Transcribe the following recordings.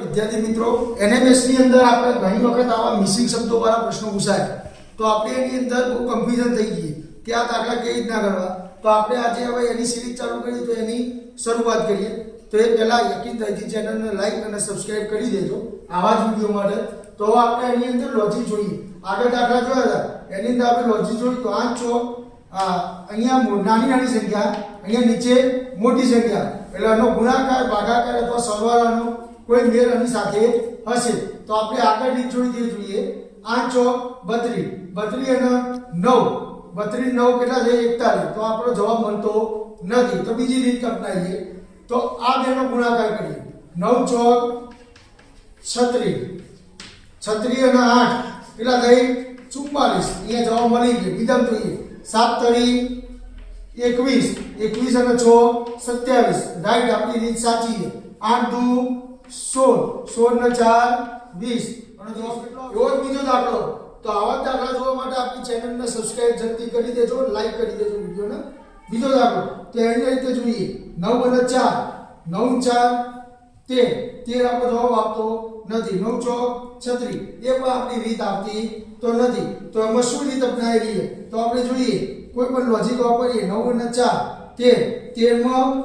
વિદ્યાર્થી મિત્રો, એનએમએસ ની અંદર આપણે ઘણી વખત આવા મિસિંગ શબ્દો વાળા પ્રશ્નો પૂછાય તો આપણે એની અંદર બહુ કન્ફ્યુઝન થઈ ગઈ કે આ દાખલા કેવી રીતના કરવા. તો આપણે આજે હવે એની સિરીઝ ચાલુ કરી તો એની શરૂઆત કરીએ. તો એ પહેલા યકીન થઈ ચેનલને લાઈક અને સબસ્ક્રાઇબ કરી દેજો આવા જ વિડીયો માટે. તો આપણે એની અંદર લોજિક જોઈએ. આગળ દાખલા જોયા હતા એની અંદર આપણે લોજિક જોયું તો 5 ચોક અહીંયા નાની નાની સંખ્યા, અહીંયા નીચે મોટી સંખ્યા, એટલે આનો ગુણાકાર, ભાગાકાર અથવા સરવાળાનો કોઈ મેળ આની સાથે હશે. તો આપણે આગળ રીત જોઈ જોઈએ. 8 ચોક 32, 32 અને 9, 32 9 કેટલા છે? 41. તો આપણો જવાબ મળતો નથી. તો બીજી રીત અપનાવીએ. તો આ બેનો ગુણાકાર કરીએ. 9 ચોક 36, 36 અને 8 કેટલા થઈ? 44. અહીંયા જવાબ મળી ગયો. બીજા જોઈએ. 7 તરી 21, 21 અને 6 27. રાઈટ, આપણી રીત સાચી છે. 8 દુ 16, 16 ને 4 20. અને જવાબ કેટલો? એવો જ બીજો દાખલો. તો આવા દાખલા જોવા માટે આપણી ચેનલને સબસ્ક્રાઇબ જલ્દી કરી દેજો, લાઈક કરી દેજો વિડિયોને. બીજો દાખલો તો એની રીતે જોઈએ. 9 અને 4, 9 4 13, 13 આપણો જવાબ આપતો નથી. 9 ચોક 36, એ પણ આપણી રીત આવતી તો નથી. તો એમાં શું રીત અપનાવી છે? તો આપણે જોઈએ, કોઈ પણ લોજિક વાપરીએ. 9 અને 4 13, 13 માં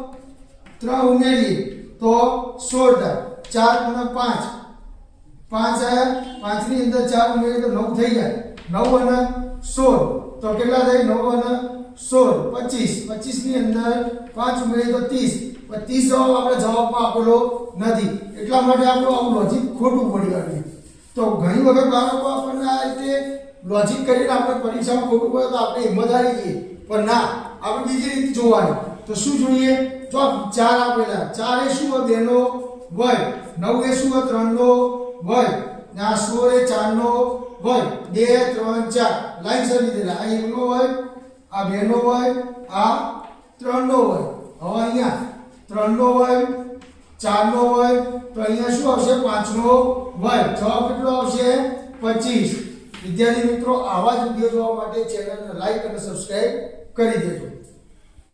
3 ઉમેરીએ તો 16 થાય. 4 અને 5, 5 આયા, 5 ની અંદર 4 ઉમેરીએ તો 9 થઈ જાય. 9 અને 16 તો કેટલા થાય? 9 અને 16 25, 25 ની અંદર 5 ઉમેરીએ તો 30. 30 જવાબ આપણે જવાબમાં આપેલો નથી. એટલા માટે આપણું આવું લોજિક ખોટું પડી ગયું. તો ઘણી વખત બાળકો આપણને આ રીતે લોજિક કરીને આપણે પરીક્ષામાં ખોટું પડે તો આપણે હિંમત હારી જઈએ. પણ ના, આપણે બીજી રીતે જોવાની. તો શું જોઈએ? જો 4 આપેલા, 4 એ શું? 2 નો વર્ગ. 9 એ શું? 3 નો વર્ગ. આ 16 એ 4 નો વર્ગ. 2 3 4 લાઈન સર લીધેલા. આ 1 નો વર્ગ, આ 2 નો વર્ગ, આ 3 નો વર્ગ. હવે અહીંયા 3 નો વર્ગ, 4 નો વર્ગ, તો અહીંયા શું આવશે? 5 નો વર્ગ. જવાબ કેટલો આવશે? 25. વિદ્યાર્થી મિત્રો, આવા જ વિડિયો જોવા માટે ચેનલને લાઈક અને સબસ્ક્રાઇબ કરી દેજો.